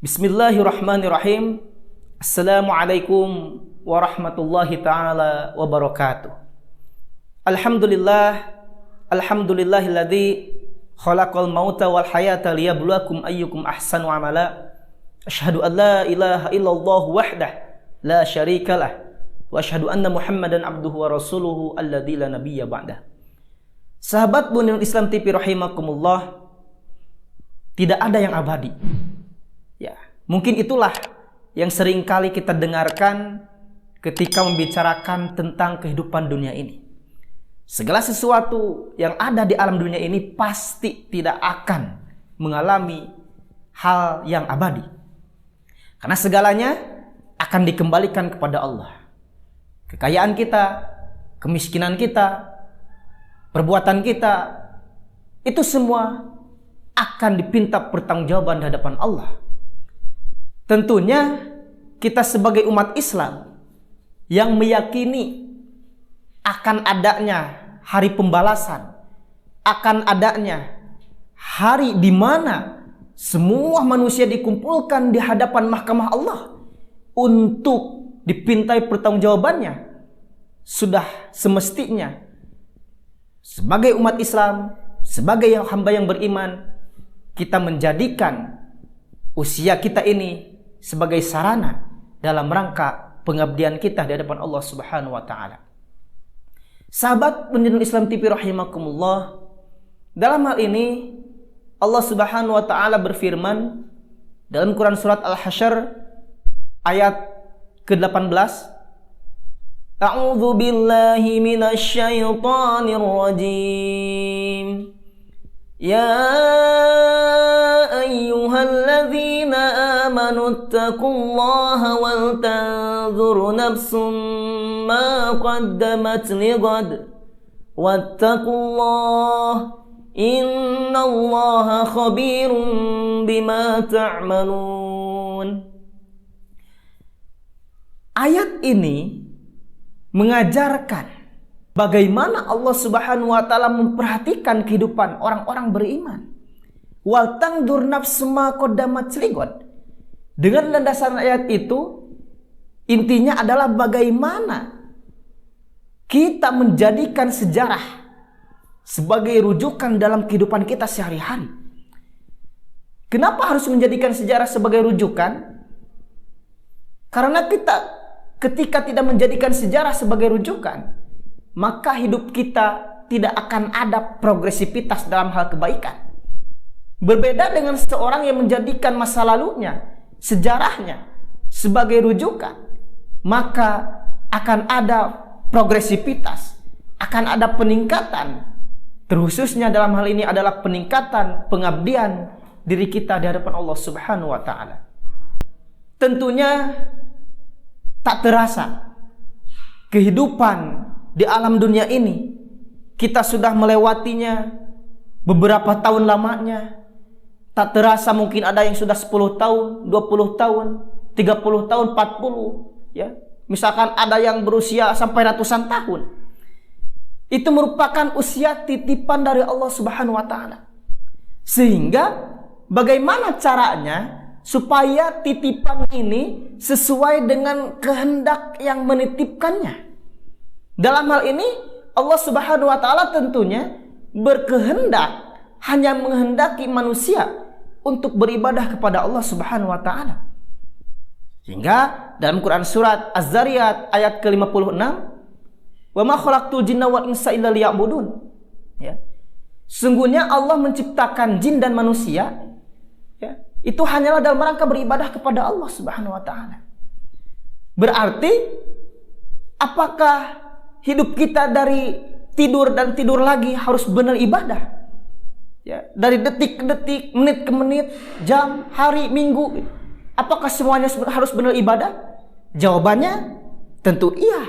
Bismillahirrahmanirrahim. Assalamualaikum warahmatullahi ta'ala wabarakatuh. Alhamdulillahilladzi khalaqal mauta wal hayata liyabluwakum ayyukum ahsanu amala. Asyhadu an la ilaha illallah wahdah la syarikalah wa asyhadu anna Muhammadan abduhu wa rasuluhu alladzi la nabiyya ba'dah. Sahabat Buninul Islam TV rahimakumullah, tidak ada yang abadi. Ya, mungkin itulah yang sering kali kita dengarkan ketika membicarakan tentang kehidupan dunia ini. Segala sesuatu yang ada di alam dunia ini pasti tidak akan mengalami hal yang abadi. Karena segalanya akan dikembalikan kepada Allah. Kekayaan kita, kemiskinan kita, perbuatan kita, itu semua akan dipinta pertanggungjawaban di hadapan Allah. Tentunya kita sebagai umat Islam yang meyakini akan adanya hari pembalasan, akan adanya hari di mana semua manusia dikumpulkan di hadapan mahkamah Allah untuk dipintai pertanggungjawabannya, sudah semestinya sebagai umat Islam, sebagai hamba yang beriman, kita menjadikan usia kita ini sebagai sarana dalam rangka pengabdian kita di hadapan Allah Subhanahu wa taala. Sahabat Buninul Islam TV rahimakumullah, dalam hal ini Allah Subhanahu wa taala berfirman dalam Quran surat Al-Hasyr ayat ke-18, A'udzu billahi minasy syaithanir rajim. Ya ayyuhalladzina amanu taqullaha wal tanzur nafsum ma qaddamat lighad wattaqullaha innallaha khabirum bima ta'malun. Ayat ini mengajarkan bagaimana Allah Subhanahu wa taala memperhatikan kehidupan orang-orang beriman. Wal tangdur nafsu ma qaddamat lighad. Dengan landasan ayat itu, intinya adalah bagaimana kita menjadikan sejarah sebagai rujukan dalam kehidupan kita sehari-hari. Kenapa harus menjadikan sejarah sebagai rujukan? Karena kita ketika tidak menjadikan sejarah sebagai rujukan, maka hidup kita tidak akan ada progresivitas dalam hal kebaikan. Berbeda dengan seorang yang menjadikan masa lalunya, sejarahnya sebagai rujukan, maka akan ada progresivitas, akan ada peningkatan. Terkhususnya dalam hal ini adalah peningkatan pengabdian diri kita di hadapan Allah Subhanahu wa taala. Tentunya tak terasa kehidupan di alam dunia ini kita sudah melewatinya beberapa tahun lamanya. Tak terasa mungkin ada yang sudah 10 tahun, 20 tahun, 30 tahun, 40 ya. Misalkan ada yang berusia sampai ratusan tahun. Itu merupakan usia titipan dari Allah Subhanahu wa taala. Sehingga bagaimana caranya supaya titipan ini sesuai dengan kehendak yang menitipkannya. Dalam hal ini Allah Subhanahu wa taala tentunya berkehendak hanya menghendaki manusia untuk beribadah kepada Allah Subhanahu wa taala. Sehingga dalam Quran surat Az-Zariyat ayat ke-56, "Wa ma khalaqtul jinna wal insa illa liya'budun." Ya. Sungguhnya Allah menciptakan jin dan manusia ya, itu hanyalah dalam rangka beribadah kepada Allah Subhanahu wa taala. Berarti apakah hidup kita dari tidur dan tidur lagi harus benar ibadah? Ya, dari detik ke detik, menit ke menit, jam, hari, minggu, apakah semuanya harus benar ibadah? Jawabannya tentu iya.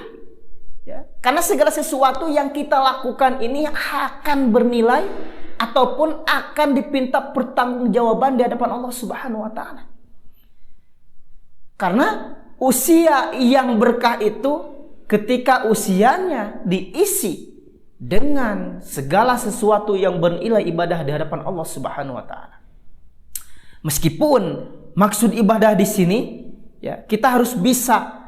Ya, karena segala sesuatu yang kita lakukan ini akan bernilai ataupun akan dipinta pertanggungjawaban di hadapan Allah Subhanahu wa taala. Karena usia yang berkah itu ketika usianya diisi dengan segala sesuatu yang bernilai ibadah di hadapan Allah Subhanahu wa taala. Meskipun maksud ibadah di sini, ya, kita harus bisa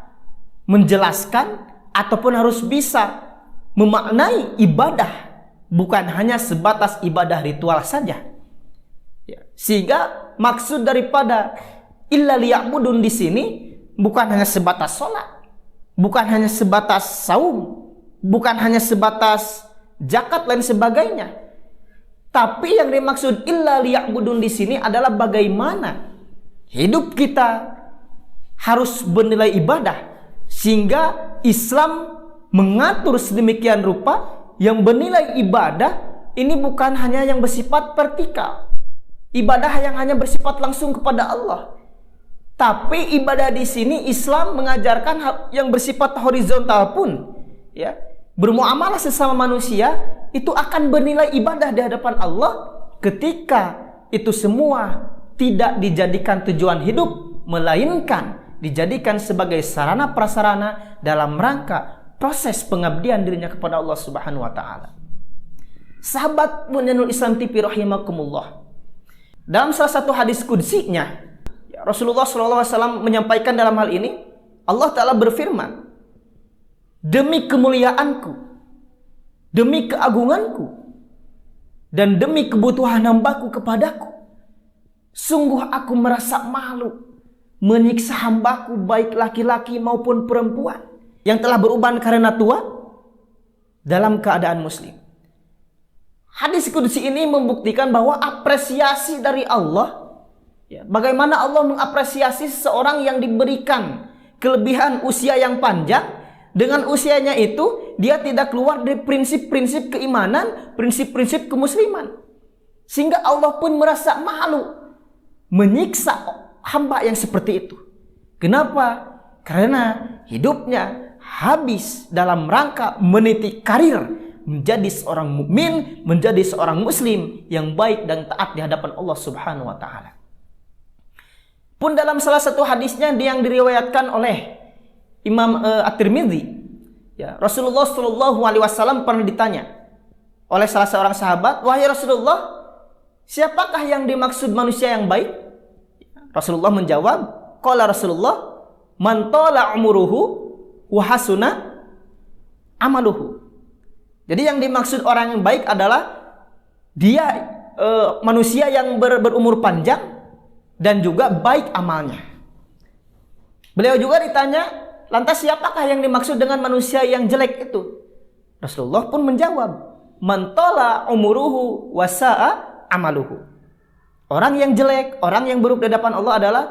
menjelaskan ataupun harus bisa memaknai ibadah, bukan hanya sebatas ibadah ritual saja. Ya, sehingga maksud daripada illa liya'budun di sini bukan hanya sebatas sholat, bukan hanya sebatas saum, bukan hanya sebatas zakat dan sebagainya. Tapi yang dimaksud illa liya'budun di sini adalah bagaimana hidup kita harus bernilai ibadah, sehingga Islam mengatur sedemikian rupa yang bernilai ibadah ini bukan hanya yang bersifat vertikal, ibadah yang hanya bersifat langsung kepada Allah. Tapi ibadah di sini Islam mengajarkan yang bersifat horizontal pun, ya, bermuamalah sesama manusia itu akan bernilai ibadah di hadapan Allah ketika itu semua tidak dijadikan tujuan hidup, melainkan dijadikan sebagai sarana prasarana dalam rangka proses pengabdian dirinya kepada Allah Subhanahu wa taala. Sahabat Bunyanul Islam TV rahimakumullah. Dalam salah satu hadis qudsinya, Rasulullah SAW menyampaikan dalam hal ini, Allah Ta'ala berfirman, demi kemuliaanku, demi keagunganku, dan demi kebutuhan hambaku kepadaku, sungguh aku merasa malu menyiksa hambaku baik laki-laki maupun perempuan yang telah beruban karena tua dalam keadaan muslim. Hadis qudsi ini membuktikan bahwa apresiasi dari Allah, ya, bagaimana Allah mengapresiasi seseorang yang diberikan kelebihan usia yang panjang. Dengan usianya itu dia tidak keluar dari prinsip-prinsip keimanan, prinsip-prinsip kemusliman, sehingga Allah pun merasa malu menyiksa hamba yang seperti itu. Kenapa? Karena hidupnya habis dalam rangka meniti karir menjadi seorang mukmin, menjadi seorang muslim yang baik dan taat di hadapan Allah Subhanahu wa taala. Pun dalam salah satu hadisnya yang diriwayatkan oleh Imam At-Tirmidzi, ya, Rasulullah Shallallahu alaihi wasallam pernah ditanya oleh salah seorang sahabat, "Wahai Rasulullah, siapakah yang dimaksud manusia yang baik?" Rasulullah menjawab, qala Rasulullah, "Man tala umuruhu wa hasuna amaluhu." Jadi yang dimaksud orang yang baik adalah dia manusia yang berumur panjang dan juga baik amalnya. Beliau juga ditanya, lantas siapakah yang dimaksud dengan manusia yang jelek itu? Rasulullah pun menjawab, man tala umuruhu wa sa'a amaluhu. Orang yang jelek, orang yang buruk di hadapan Allah adalah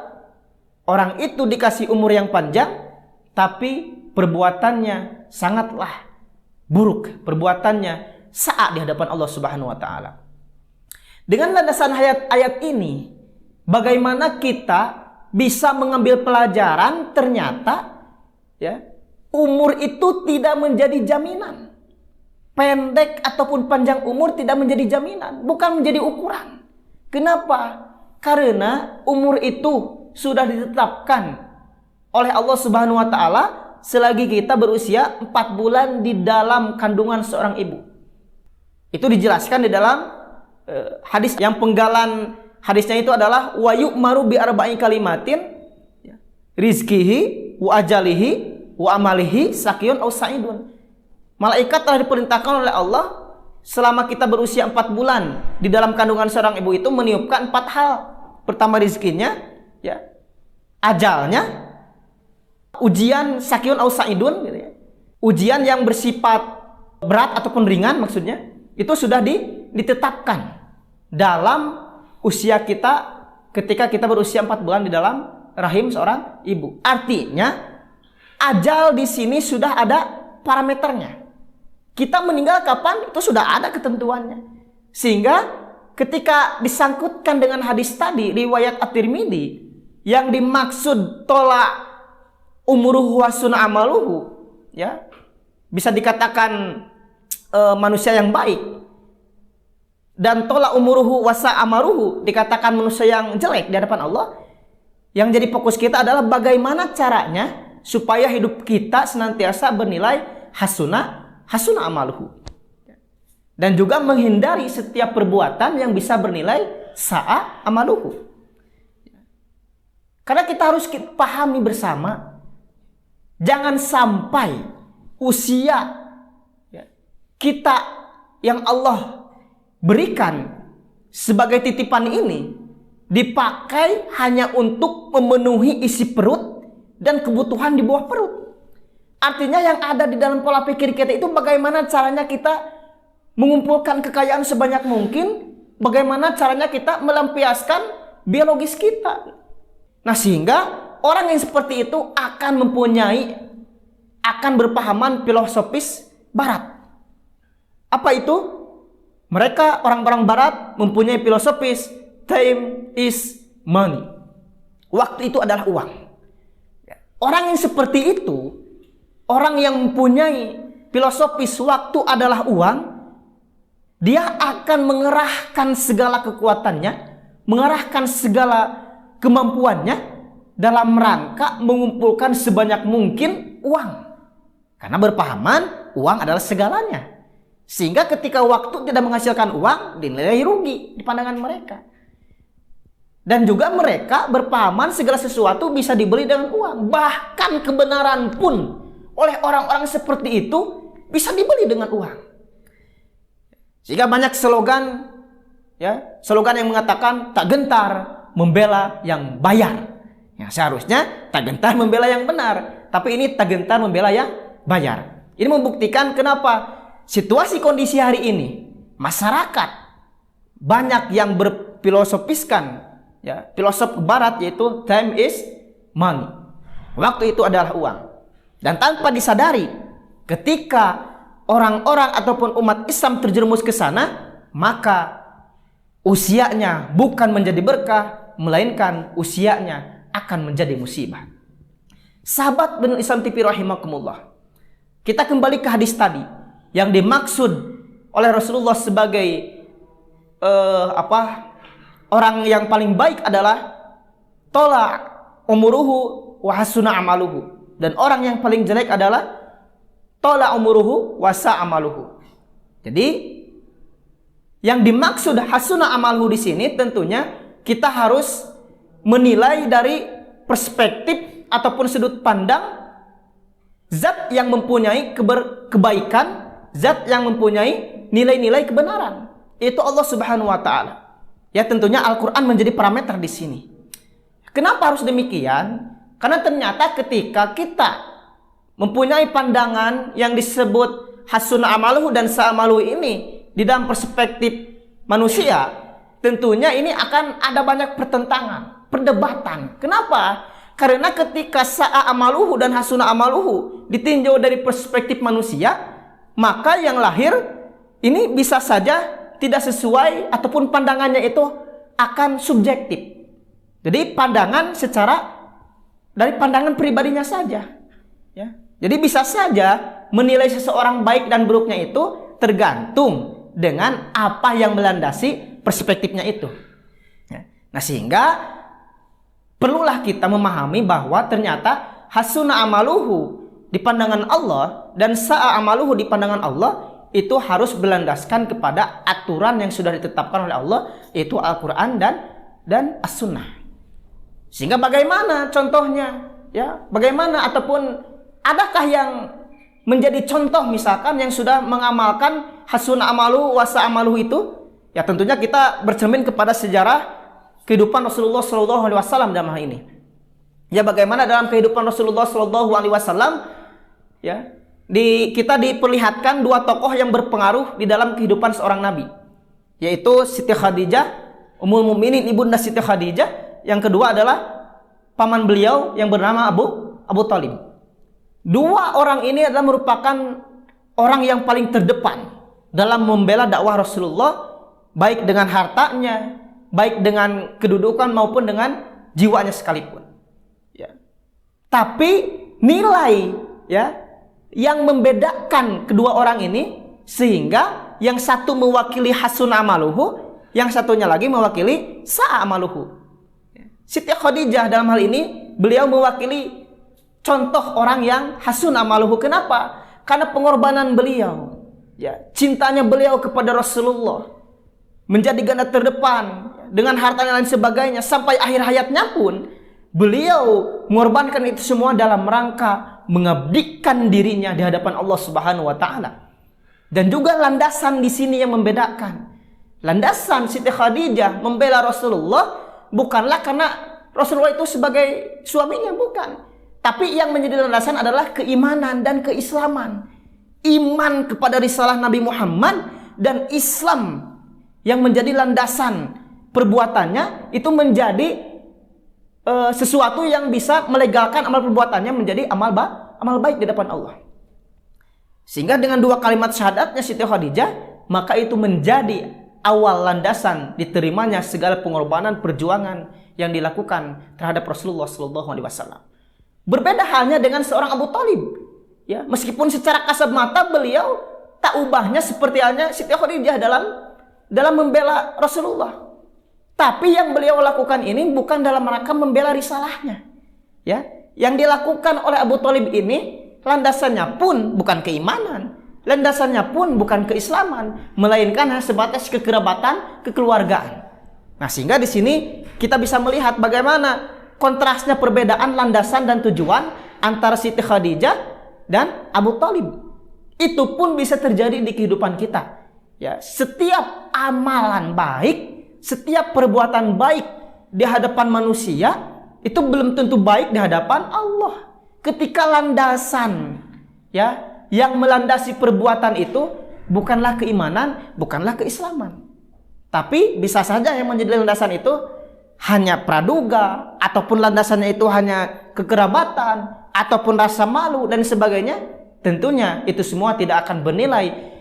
orang itu dikasih umur yang panjang, tapi perbuatannya sangatlah buruk, perbuatannya sa'a di hadapan Allah Subhanahu wa taala. Dengan landasan ayat ini, bagaimana kita bisa mengambil pelajaran ternyata, ya, umur itu tidak menjadi jaminan. Pendek ataupun panjang umur tidak menjadi jaminan, bukan menjadi ukuran. Kenapa? Karena umur itu sudah ditetapkan oleh Allah Subhanahu wa taala selagi kita berusia 4 bulan di dalam kandungan seorang ibu. Itu dijelaskan di dalam hadis yang penggalan hadisnya itu adalah wa yu'maru bi arba'i kalimatin rizqihi wa ajalihi wa amalihi sakiyun aw sa'idun. Malaikat telah diperintahkan oleh Allah selama kita berusia 4 bulan di dalam kandungan seorang ibu itu meniupkan 4 hal. Pertama rizkinya, ya, ajalnya, ujian sakiyun aw sa'idun, gitu ya. Ujian yang bersifat berat ataupun ringan maksudnya, itu sudah ditetapkan dalam usia kita ketika kita berusia 4 bulan di dalam rahim seorang ibu. Artinya ajal di sini sudah ada parameternya. Kita meninggal kapan itu sudah ada ketentuannya. Sehingga ketika disangkutkan dengan hadis tadi riwayat At-Tirmidzi yang dimaksud tola umuruhu wasun amaluhu, ya, bisa dikatakan manusia yang baik, dan tola umuruhu wasa amaruhu dikatakan manusia yang jelek di hadapan Allah. Yang jadi fokus kita adalah bagaimana caranya supaya hidup kita senantiasa bernilai hasuna amaluhu, dan juga menghindari setiap perbuatan yang bisa bernilai sa'a amaluhu. Karena kita harus pahami bersama, jangan sampai usia kita yang Allah berikan sebagai titipan ini dipakai hanya untuk memenuhi isi perut dan kebutuhan di bawah perut. Artinya yang ada di dalam pola pikir kita itu bagaimana caranya kita mengumpulkan kekayaan sebanyak mungkin, bagaimana caranya kita melampiaskan biologis kita. Nah, sehingga orang yang seperti itu akan berpahaman filosofis barat. Apa itu? Mereka orang-orang barat mempunyai filosofis time is money. Waktu itu adalah uang. Orang yang seperti itu, orang yang mempunyai filosofis waktu adalah uang, dia akan mengerahkan segala kekuatannya, mengerahkan segala kemampuannya dalam rangka mengumpulkan sebanyak mungkin uang. Karena berpahaman uang adalah segalanya. Sehingga ketika waktu tidak menghasilkan uang, dinilai rugi di pandangan mereka. Dan juga mereka berpahaman segala sesuatu bisa dibeli dengan uang. Bahkan kebenaran pun oleh orang-orang seperti itu bisa dibeli dengan uang. Sehingga banyak slogan yang mengatakan tak gentar membela yang bayar. Ya, seharusnya tak gentar membela yang benar, tapi ini tak gentar membela yang bayar. Ini membuktikan kenapa situasi kondisi hari ini masyarakat banyak yang berfilosofiskan filosof barat, yaitu time is money. Waktu itu adalah uang. Dan tanpa disadari, ketika orang-orang ataupun umat Islam terjerumus ke sana, maka usianya bukan menjadi berkah, melainkan usianya akan menjadi musibah. Sahabat Binul Islam TV rahimakumullah, kita kembali ke hadis tadi yang dimaksud oleh Rasulullah sebagai orang yang paling baik adalah tola umuruhu wa hasuna amaluhu, dan orang yang paling jelek adalah tola umuruhu wa sa amaluhu. Jadi yang dimaksud hasuna amaluhu di sini tentunya kita harus menilai dari perspektif ataupun sudut pandang zat yang mempunyai kebaikan, zat yang mempunyai nilai-nilai kebenaran, yaitu Allah Subhanahu wa taala. Ya, tentunya Al-Qur'an menjadi parameter di sini. Kenapa harus demikian? Karena ternyata ketika kita mempunyai pandangan yang disebut hasuna amaluhu dan sa'amaluhu ini di dalam perspektif manusia, tentunya ini akan ada banyak pertentangan, perdebatan. Kenapa? Karena ketika sa'a amaluhu dan hasuna amaluhu ditinjau dari perspektif manusia, maka yang lahir ini bisa saja tidak sesuai ataupun pandangannya itu akan subjektif. Jadi pandangan dari pandangan pribadinya saja. Ya. Jadi bisa saja menilai seseorang baik dan buruknya itu tergantung dengan apa yang melandasi perspektifnya itu. Ya. Nah, sehingga perlulah kita memahami bahwa ternyata hasuna amaluhu di pandangan Allah dan sa'a amaluhu di pandangan Allah itu harus berlandaskan kepada aturan yang sudah ditetapkan oleh Allah, yaitu Al-Quran dan As-Sunnah. Sehingga bagaimana contohnya? Ya, bagaimana ataupun adakah yang menjadi contoh misalkan yang sudah mengamalkan hasuna amaluhu wa sa'a amaluhu itu? Ya, tentunya kita bercermin kepada sejarah kehidupan Rasulullah SAW dalam hal ini. Ya, bagaimana dalam kehidupan Rasulullah SAW, ya, kita diperlihatkan dua tokoh yang berpengaruh di dalam kehidupan seorang nabi, yaitu Siti Khadijah, Ummul Mukminin Ibunda Siti Khadijah. Yang kedua adalah paman beliau yang bernama Abu Thalib. Dua orang ini adalah merupakan orang yang paling terdepan dalam membela dakwah Rasulullah, baik dengan hartanya, baik dengan kedudukan maupun dengan jiwanya sekalipun. Ya. Tapi nilai yang membedakan kedua orang ini, sehingga yang satu mewakili hasun amaluhu, yang satunya lagi mewakili sa'a amaluhu. Siti Khadijah dalam hal ini beliau mewakili contoh orang yang hasun amaluhu. Kenapa? Karena pengorbanan beliau, cintanya beliau kepada Rasulullah menjadi garda terdepan dengan harta dan lain sebagainya, sampai akhir hayatnya pun Beliau mengorbankan itu semua dalam rangka mengabdikan dirinya di hadapan Allah Subhanahu wa taala. Dan juga landasan di sini yang membedakan. Landasan Siti Khadijah membela Rasulullah bukanlah karena Rasulullah itu sebagai suaminya, bukan. Tapi yang menjadi landasan adalah keimanan dan keislaman. Iman kepada risalah Nabi Muhammad dan Islam yang menjadi landasan perbuatannya itu menjadi sesuatu yang bisa melegalkan amal perbuatannya menjadi amal baik di depan Allah. Sehingga dengan dua kalimat syahadatnya Siti Khadijah, maka itu menjadi awal landasan diterimanya segala pengorbanan perjuangan yang dilakukan terhadap Rasulullah SAW. Berbeda halnya dengan seorang Abu Thalib. Ya, meskipun secara kasat mata beliau tak ubahnya seperti halnya Siti Khadijah dalam membela Rasulullah. Tapi yang beliau lakukan ini bukan dalam rangka membela risalahnya. Ya, yang dilakukan oleh Abu Thalib ini landasannya pun bukan keimanan, landasannya pun bukan keislaman, melainkan hanya sebatas kekerabatan, kekeluargaan. Nah, sehingga di sini kita bisa melihat bagaimana kontrasnya perbedaan landasan dan tujuan antara Siti Khadijah dan Abu Thalib. Itu pun bisa terjadi di kehidupan kita. Ya, setiap amalan baik, setiap perbuatan baik di hadapan manusia itu belum tentu baik di hadapan Allah. Ketika landasan ya yang melandasi perbuatan itu bukanlah keimanan, bukanlah keislaman. Tapi bisa saja yang menjadi landasan itu hanya praduga, ataupun landasannya itu hanya kekerabatan, ataupun rasa malu dan sebagainya. Tentunya itu semua tidak akan bernilai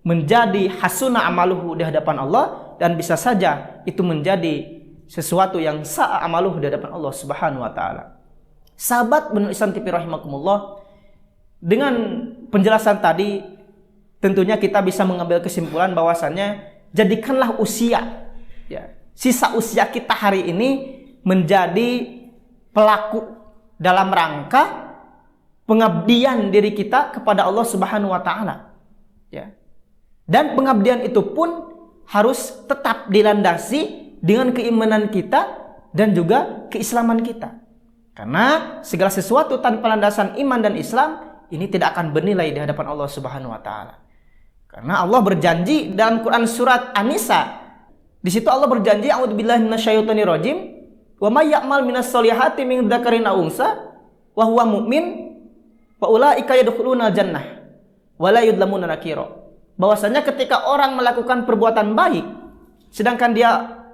menjadi hasunah amaluhu di hadapan Allah, dan bisa saja itu menjadi sesuatu yang sa'a amaluhu di hadapan Allah Subhanahu wa taala. Sahabat Banu Islam TV rahimakumullah, dengan penjelasan tadi tentunya kita bisa mengambil kesimpulan bahwasannya jadikanlah usia ya, sisa usia kita hari ini menjadi pelaku dalam rangka pengabdian diri kita kepada Allah Subhanahu wa taala. Ya. Dan pengabdian itu pun harus tetap dilandasi dengan keimanan kita dan juga keislaman kita. Karena segala sesuatu tanpa landasan iman dan Islam ini tidak akan bernilai di hadapan Allah Subhanahu wa taala. Karena Allah berjanji dalam Quran surat An-Nisa, di situ Allah berjanji, a'udzubillahi minasyaitonir rajim, wa may ya'mal minas solihati min dzakarin aw unsa wa huwa mu'min fa ulaika yadkhuluna jannah wa la yudlamuna nakira. Bahwasanya ketika orang melakukan perbuatan baik sedangkan dia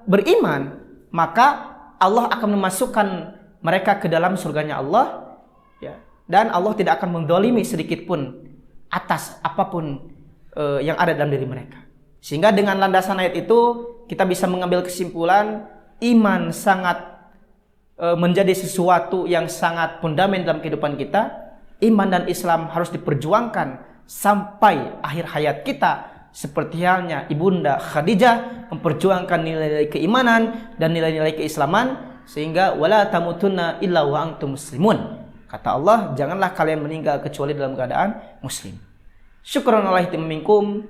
beriman, maka Allah akan memasukkan mereka ke dalam surganya Allah, ya. Dan Allah tidak akan mendolimi sedikit pun atas apapun yang ada dalam diri mereka. Sehingga dengan landasan ayat itu kita bisa mengambil kesimpulan iman sangat menjadi sesuatu yang sangat fundamental dalam kehidupan kita. Iman dan Islam harus diperjuangkan sampai akhir hayat kita, seperti halnya Ibunda Khadijah memperjuangkan nilai-nilai keimanan dan nilai-nilai keislaman, sehingga wala tamutunna illa wa antum muslimun. Kata Allah, janganlah kalian meninggal kecuali dalam keadaan muslim. Syukran Allah minkum,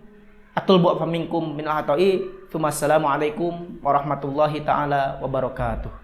atul bu'afa minkum min al-hata'i. Assalamualaikum warahmatullahi taala wabarakatuh.